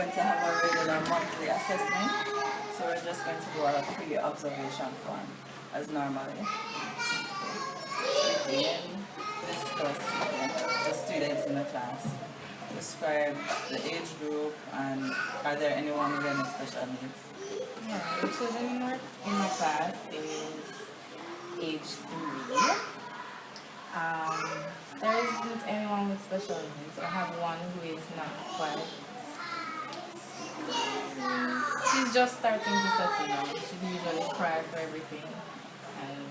going to have a regular monthly assessment, so we're just going to do our pre-observation form as normally. Begin, discuss the students in the class. Describe the age group and are there anyone with any special needs? Yeah, the children in my class is age 3. There isn't anyone with special needs. I have one who is not quite. She's just starting to settle down. She usually cries for everything and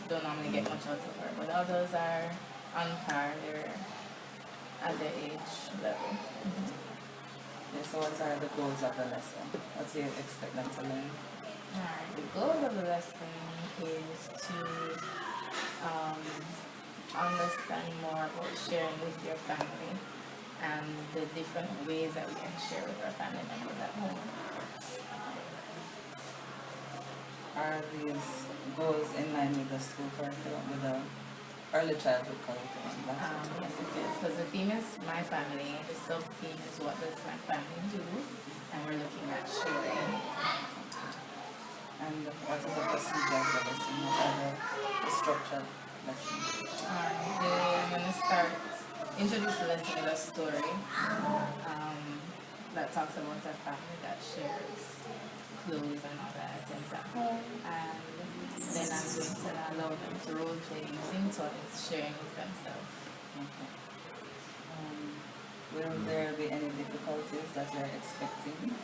don't normally get much out of her. But others are on par. They're at the age level. Yeah, so what are the goals of the lesson? What do you expect them to learn? Alright, the goal of the lesson is to understand more about sharing with your family and the different ways that we can share with our family members at home. Are these goals in line with the school curriculum, with the early childhood curriculum? Yes, it is. Because the theme is my family, the sub-theme is what does my family do, and we're looking at sharing. And what is the procedure of the lesson? What are the structured lessons? I'm going to introduce the lesson with a story that talks about a family that shares clothes and all that items at home, and then I'm going to allow them to role play using toys, sharing with themselves. Okay. Will there be any difficulties that you're expecting?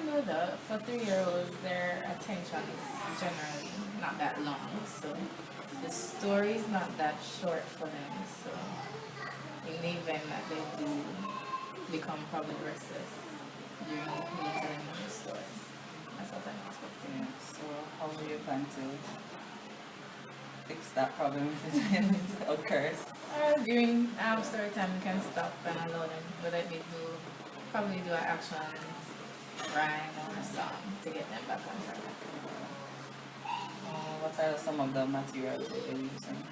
No, for 3-year-olds, their attention is generally not that long, so the story is not that short for them. So in the event that they do become probably restless during me telling them the story, that's what I'm expecting. Yeah. So how will you plan to fix that problem if it occurs? During story time, we can stop and allow them, whether they probably do an action rhyme or a song to get them back on track. What are some of the materials that you're using?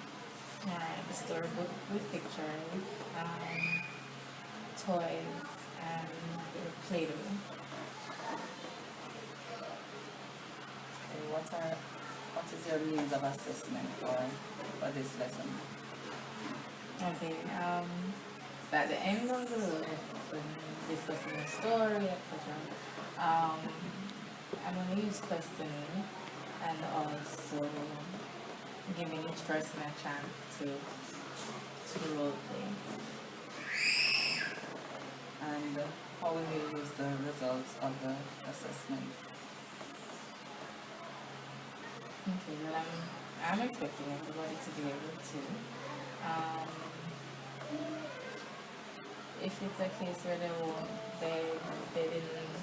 Alright, the storybook with pictures, toys, and Play-Doh. What is your means of assessment for this lesson? Okay, so at the end of the lesson, discussing the story, etc. I'm going to use questioning and also giving each person a chance to role play. And how will you use the results of the assessment? Okay, well, I'm expecting everybody to be able to. If it's a case where they didn't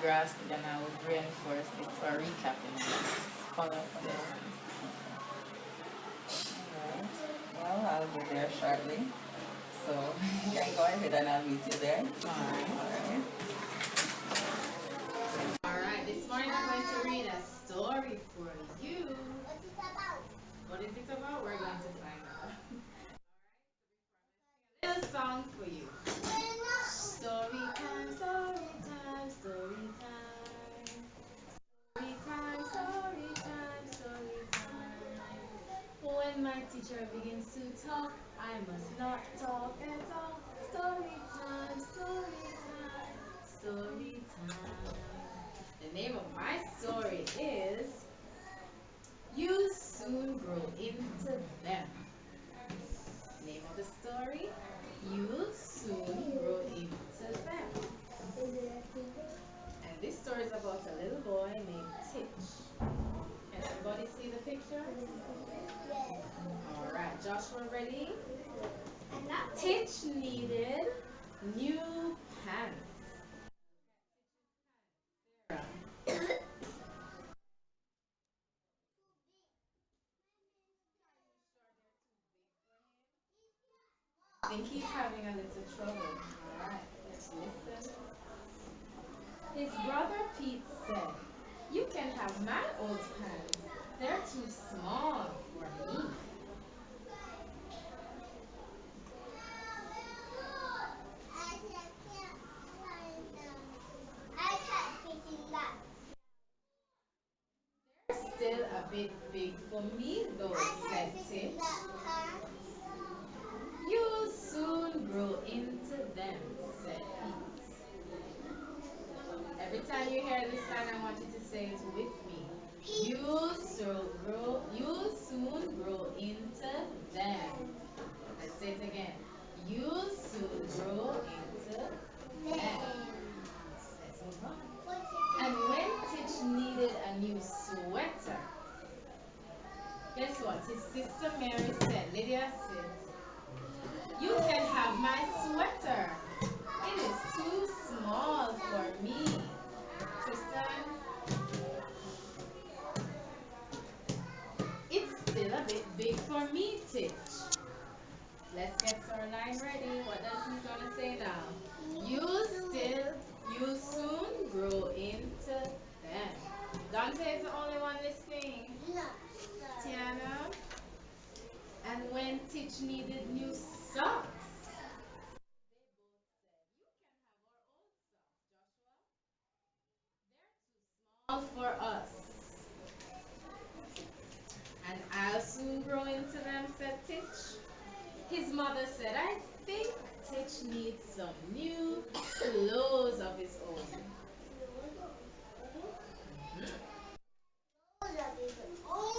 grasp it, then I would reinforce it or recap it. Follow up on this. Alright. Well, I'll be there shortly. So you can go ahead and I'll meet you there. Alright. Alright, this morning I'm going to read a story for you. What is it about? We're going to find out. Little song for you. Story time, story time, story time. Story time, story time, story time. When my teacher begins to talk, I must not talk at all. Story time, story time, story time. The name of my story is You Soon Grow Into Them. Name of the story, You Soon Grow Into Them. And this story is about a little boy named Titch. Can everybody see the picture? Alright, Joshua, ready? Titch needed new pants. I think he's having a little trouble. Alright, let's listen. His brother Pete said, You can have my old pants. They're too small for me. bit big for me, though, said Titch. You'll soon grow into them, said Pete. Every time you hear this line, I want you to say it with me. You'll soon grow into them. Let's say it again. You'll soon grow into them. Let's move on. And when Titch needed a new sweater, guess what? His sister Mary said, Lydia said, you can have my sweater. It is too small for me. Tristan, it's still a bit big for me, Titch. Let's get our line ready. What does he gonna say now? You soon grow into them. Dante is the only one listening. Tiana, and when Titch needed new socks, all for us. And I'll soon grow into them, said Titch. His mother said, I think Titch needs some new clothes of his own. Mhm.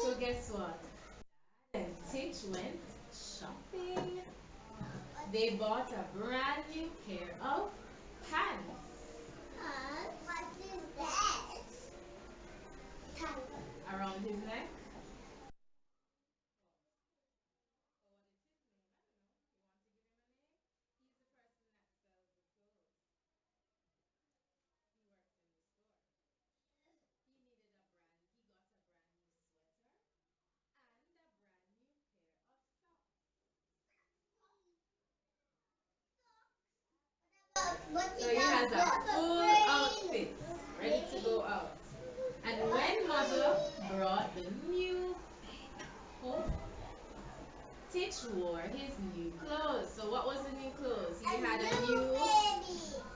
So guess what? And Titch went shopping. They bought a brand new pair of pants. What is that? Around his neck. So he has a full outfit ready to go out. And when mother brought the new home, Titch wore his new clothes. So what was the new clothes? He had a new.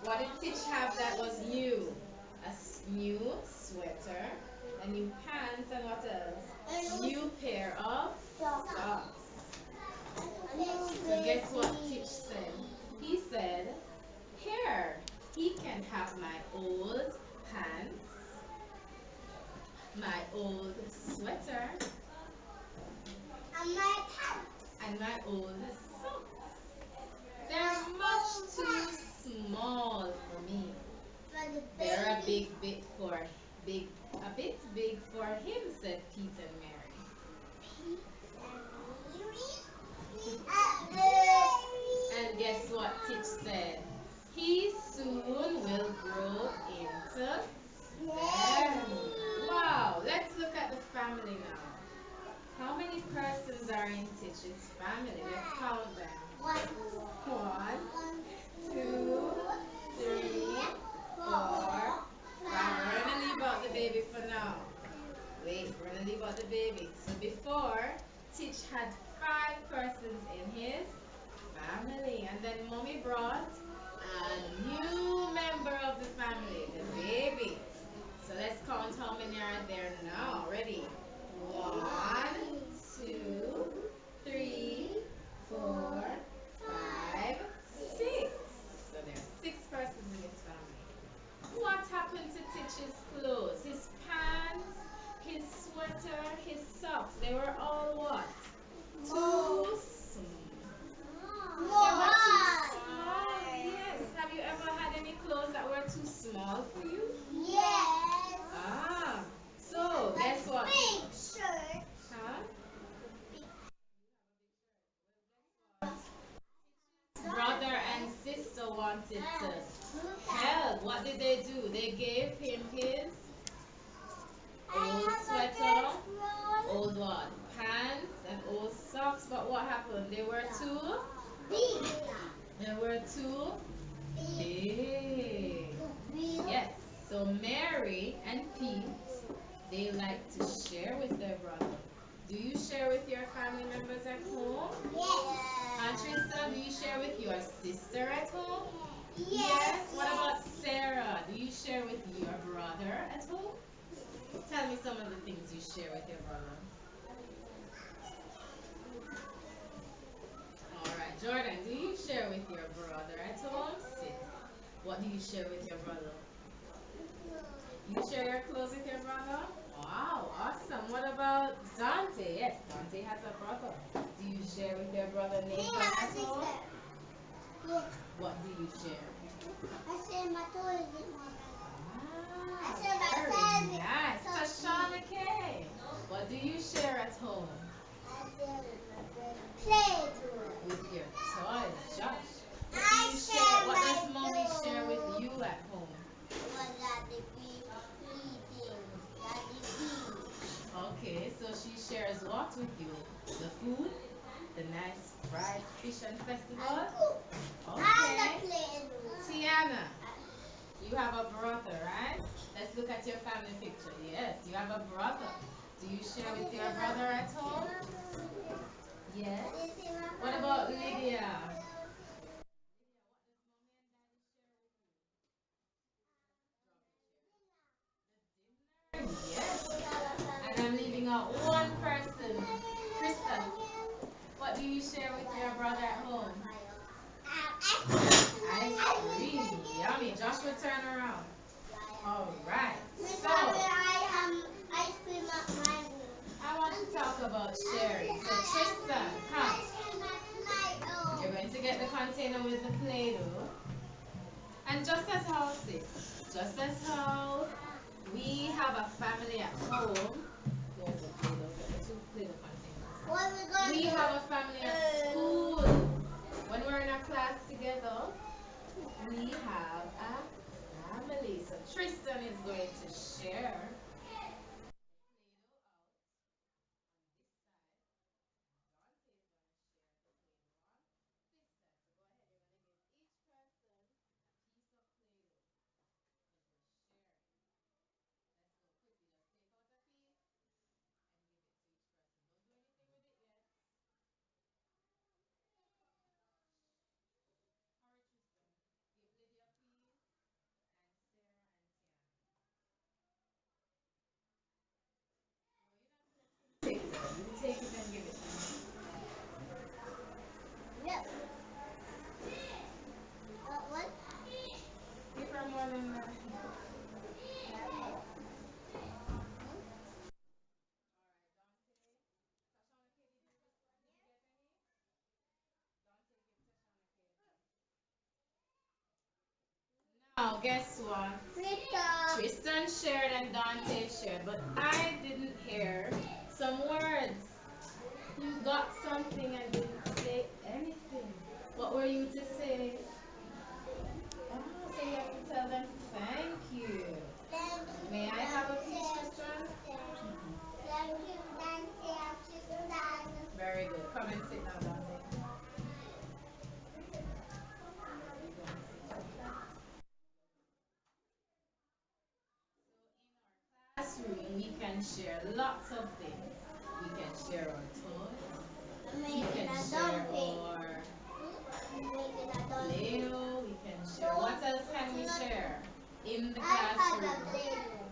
What did Titch have that was new? New sweater, a new pants, and what else? New pair of socks. So guess what Titch said? He said, here, he can have my old pants, my old sweater, and my old socks. They're much too small for me. They're a bit big for him, said Pete and Mary. And guess what Titch said? He soon will grow into them. Wow, let's look at the family now. How many persons are in Titch's family? Let's count them. One, two, three, four, five. We're gonna leave out the baby for now. Wait, we're gonna leave out the baby. So before, Titch had 5 persons in his family, and then mommy brought a new member of the family, the baby. So let's count how many are there now. Ready? 1, 2, 3, 4, 5, 6. So there's 6 persons in his family. What happened to Titch's clothes? His pants, his sweater, his socks. They were all what? Too small. They were too small. Yes. Have you ever had any clothes that were too small for you? Yes. Ah. So guess what? Big shirt. Huh? Brother and sister wanted to help. What did they do? They gave him his old sweater, old what? Pants and old socks. But what happened? They were too Big. they were too big. Yes. So Mary and Pete, they like to share with their brother. Do you share with your family members at home? Yes. Aunt Trista, do you share with your sister at home? Yes. What about Sarah? Do you share with your brother at home? Tell me some of the things you share with your brother. All right, Jordan, do you share with your brother at home? Sit. What do you share with your brother? You share your clothes with your brother? Wow, awesome. What about Dante? Yes, Dante has a brother. Do you share with your brother Nathan at home? Yeah. What do you share? I say my toys with mommy. I Ah, say my very toys. nice. Tashana K. What do you share at home? I say with my brother. Play toys. With your toys, Josh. What do I you say share? What my does mommy share with toys. you at home? What are the big eating? Daddy big. Okay, so she shares what with you? The food? The nice fried fish and festival? And Okay. the play-doh. Tiana, you have a brother, right? Let's look at your family picture. Yes, you have a brother. Do you share with your brother at home? Yes. What about Lydia? Yes. And I'm leaving out one person. Krista, what do you share with your brother at home? Ice cream. Yummy. Joshua, turn around. All right. So, I am ice cream at my room. I want to talk about sharing. So, Tristan, come. You're going to get the container with the Play-Doh. And just as how, just as how we have a family at home, there's a Play-Doh, get the two Play-Doh containers. What we gonna We do? have a family at school. When we're in a class together, we have a family. So Tristan is going to share. Take it. You take it and give it to me. Yep. What? Give her more than that. Now, guess what? Rita. Tristan shared and Dante shared, but I didn't hear some words. You got something and didn't say anything. What were you to say? Oh, so you have to tell them thank you. Thank May I have a piece, Tristan? you. Very good. Come and sit down, Dante. Classroom, we can share lots of things. We can share our toys. I'm We making can a share dumpling. our I'm making a dumpling. Play-Doh. We can share. What else can we share in the I had a classroom? Play-Doh.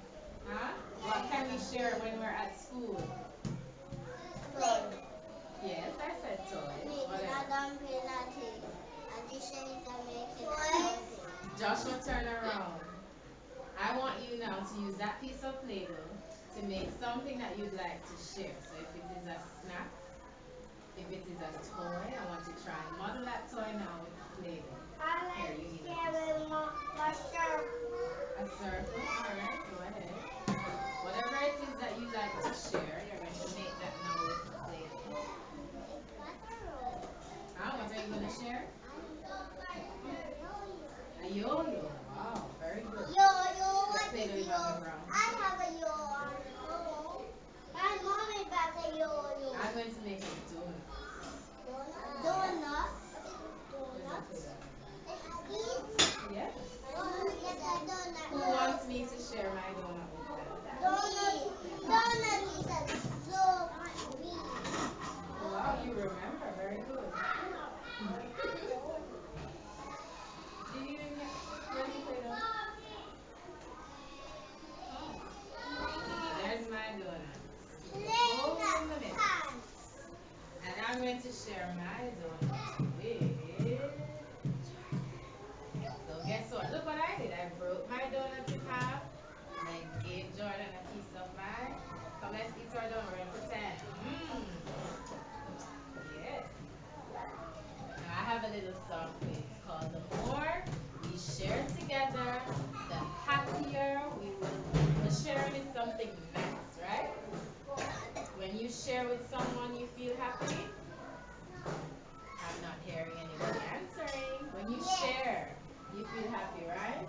Huh? What can we share when we're at school? Play-Doh. Yes, I said toys. What Making a else? dumpling at it. And this is making a dumpling. Joshua, turn around. I want you now to use that piece of Play-Doh to make something that you'd like to share. So if it is a snack, if it is a toy, I want you to try and model that toy now with Play-Doh. I Here, like you need a piece. sharing my circle. A circle? Alright, go ahead. Whatever it is that you like to share, you're going to make that now with Play-Doh. What are you going to share? A yo-yo. Wow, very good. Yo-yo, Your what Play-Doh is is yo? on the ground. I have a yo-yo. My mommy got a yo-yo. I'm going to make a donut. Donut. Where's Donut. the Play-Doh? Yes, Yes. a donut. Who wants me to share my donut with them? Donut. Donut is a zombie. Wow, you remember. Very good. Did you even get where's the Play-Doh? Oh. There's share together, the happier we will be. Because sharing is something nice, right? When you share with someone, you feel happy. I'm not hearing anybody answering. When you share, you feel happy, right?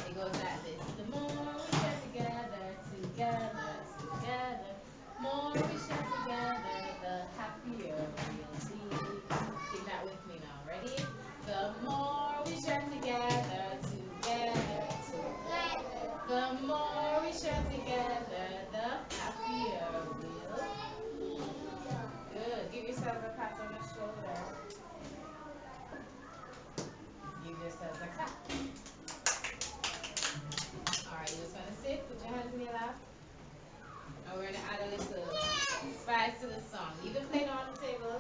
It goes like this. The more we share together, together, together, more we share together, the happier we'll be. Sing that with me now. Ready? The more we share together, together, together, the more we share together, the happier we'll be. Good. Give yourself a pat on the shoulder. Give yourself a clap. Alright, you just gonna sit, put your hands in your lap, and we're gonna add a little spice to the song. Leave the plate on the table.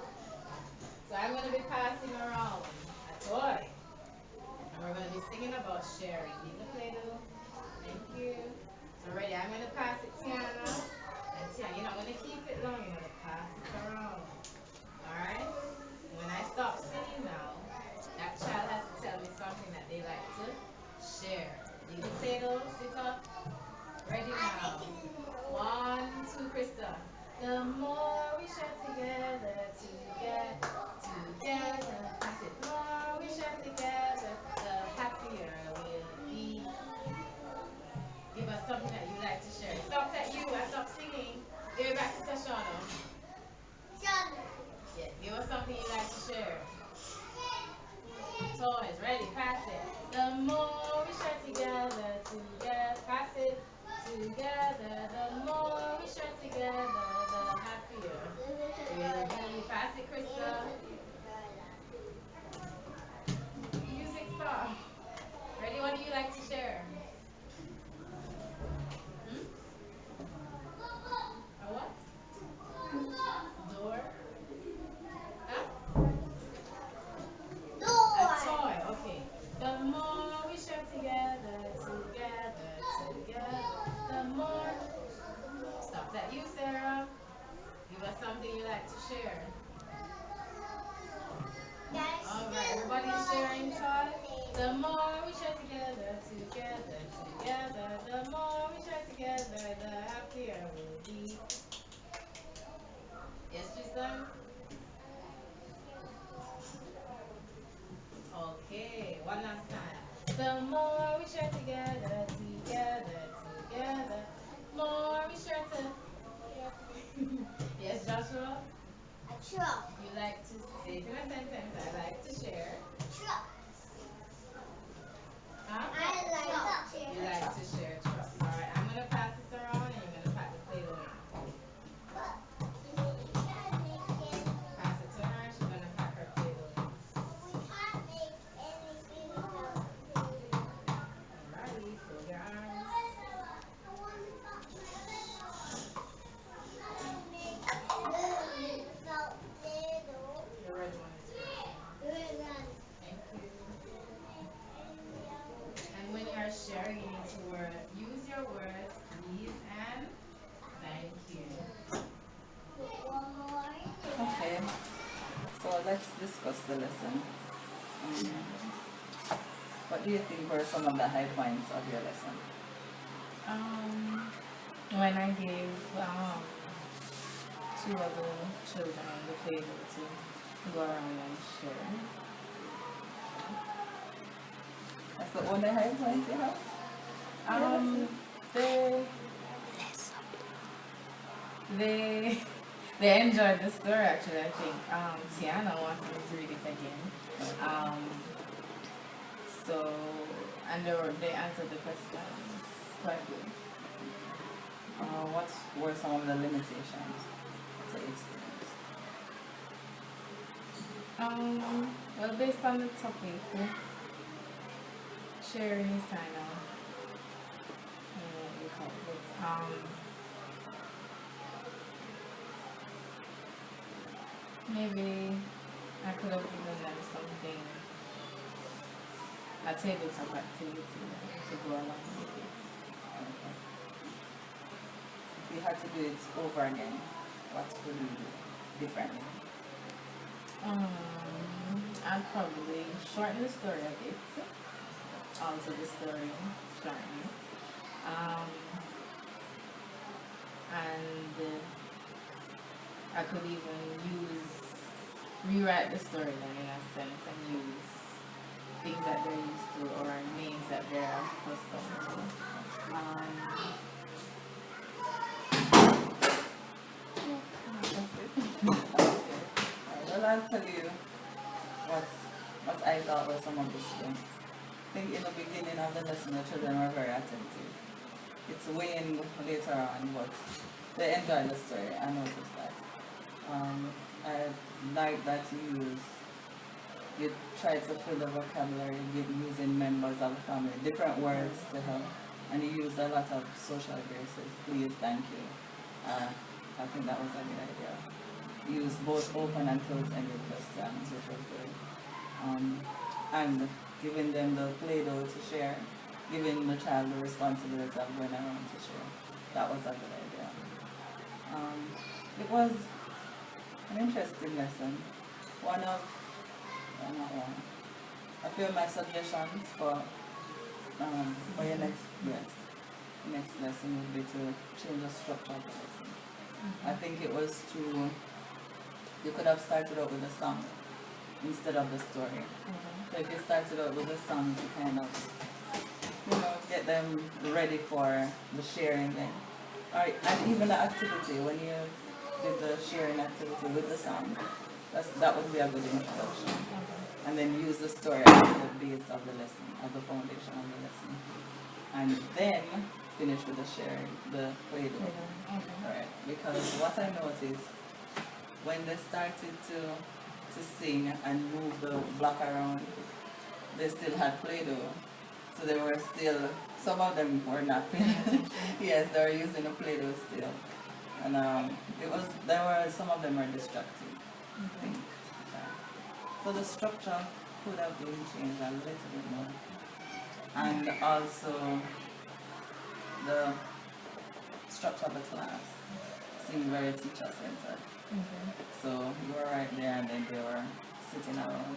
So I'm gonna be passing around a toy. And we're gonna be singing about sharing. Leave the plate on. Thank you. So ready, I'm gonna pass it to Tiana. And Tiana, you're not gonna keep it long, you're gonna pass it around. Alright? When I stop singing now, that child has to tell me something that they like to share. Leave the table, sit up. Ready now. 1, 2, Krista. The more we share together, together. Pass it. The more we share together, the happier we'll be. Give us something that you like to share. Stop at you. I stop singing. Give it back to Tashana. Yeah. Give us something you like to share. Toys. Ready. Pass it. The more we share together, pass it. Together, the more we share together, the happier we'll be. Pass it, Krista. Music star. Ready? What do you like to share? Hmm? A what? Door? Huh? A toy. Okay. The more we share together, together, the more. Stop that, you, Sarah. Give us something you like to share. Alright, everybody's sharing toys. The more we share together, the more we share together, the happier we'll be. Yes, Tristan? Okay, one last time. The more we share together, more we share to. Yes, Joshua? You like to say it in a sentence. I like to share. Huh? You like to share trust. Alright, I'm gonna pass this around and you're gonna pack the plate away. Pass it to her, she's gonna pack her plate away. Alrighty, fold your arms. You're ready when it's ready. Thank you. And when you are sharing, you need to use your words, please and thank you. Okay, so let's discuss the lesson. What do you think were some of the high points of your lesson? When I gave two of the children the table to go around and share. That's the only high point you have? They enjoyed the story actually. I think Tiana wants me to read it again. So and they answered the questions quite good. What were some of the limitations that you experienced? Well, based on the topic, sharing is kind of, what do you call it? Maybe I could have given them something, a tabletop activity to go along with it. Okay. If you had to do it over again, what would you do differently? I'd probably shorten the story a bit alter the story slightly. And I could even rewrite the storyline in a sense and use things that they're used to or names that they're accustomed to. Well, I'll tell you what I thought were some of the students. I think in the beginning of the lesson, the children were very attentive. It's waned later on, but they enjoyed the story. I noticed that. I like that you try to fill the vocabulary using members of the family, different words to help, and you use a lot of social graces. Please, thank you. I think that was a good idea. Use both open and closed-ended questions, which was good. And giving them the Play-Doh to share, giving the child the responsibility of going around to share. That was a good idea. It was an interesting lesson. A few of my suggestions for your next lesson would be to change the structure of the lesson. I think it was you could have started out with a song instead of the story. So if you started out with a song to kind of, get them ready for the sharing then. Alright, and even the activity, when you did the sharing activity with the song, that would be a good introduction. And then use the story as the base of the lesson, as the foundation of the lesson. And then finish with the sharing, the Play-Doh. Right? Because what I noticed, when they started to sing and move the block around, they still had Play-Doh. So they were still, some of them were not paying attention. Yes, they were using a Play-Doh still. And some of them were distracted, I think. So the structure could have been changed a little bit more. And also the structure of the class seemed very teacher-centered. So you were right there and then they were sitting around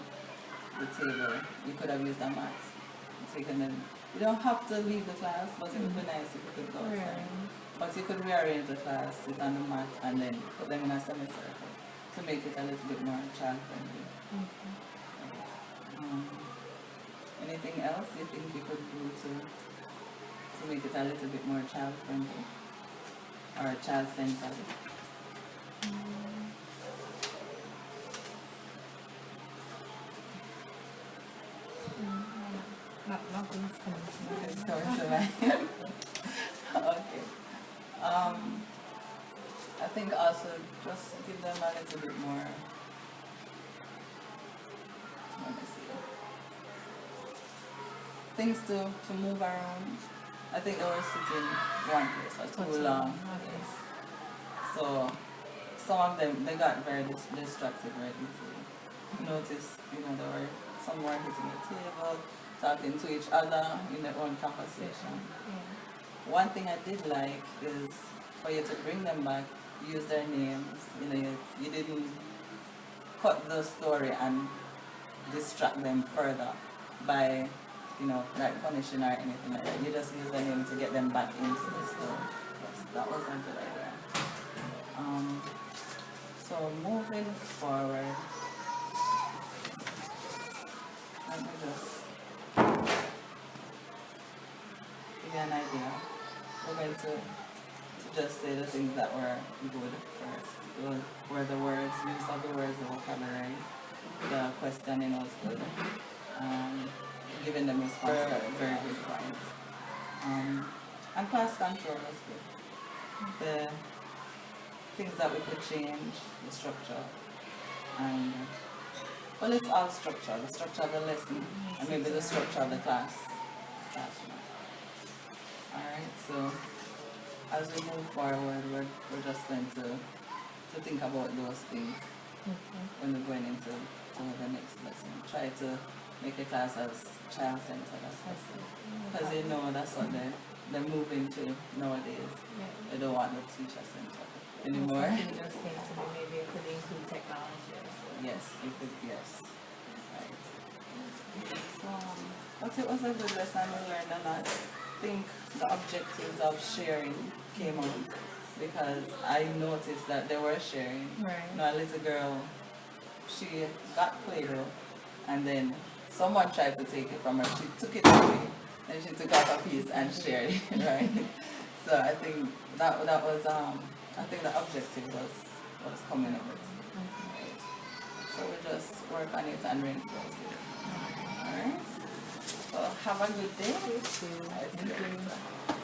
the table. You could have used a mat. Taken them. You don't have to leave the class, but it would be nice if you could go outside. But you could rearrange the class, sit on the mat, and then put them in a semicircle to make it a little bit more child-friendly. Anything else you think you could do to make it a little bit more child-friendly or child-centered? Nothing's coming to mind. Okay. I think also just give them a little bit more. Let me see. Things to move around. I think they were sitting one place for too long. Yes. So some of them they got very distracted very easily. Notice, some were hitting the table, talking to each other in their own conversation. One thing I did like is for you to bring them back, use their names. You didn't cut the story and distract them further by, like punishing or anything like that. You just use their name to get them back into the story. Yes, that was a good idea. So moving forward, let me just give you an idea. We're going to just say the things that were good first. Were the words, use of the words, the vocabulary, the questioning was good. Giving them responses, very good points. And class control was good. The things that we could change, the structure, and it's all structure, the structure of the lesson, and maybe the structure of the classroom. Alright, so as we move forward, we're just going to think about those things when we're going into the next lesson. Try to make the class as child-centered as possible. Because that's what they're moving to nowadays. They don't want the teacher-centered anymore. Just came to me, maybe it could include technology. Yes, it could, yes. Right. So, but it was a good lesson. We learned a lot. I think the objectives of sharing came out because I noticed that they were sharing. Right. You know, a little girl, she got Play-Doh, and then someone tried to take it from her. She took it away, and she took out a piece and shared it, right? So I think that was I think the objective was coming of it. Right? So we just work on it and reinforce it. Alright? So have a good day. You too. I see you later.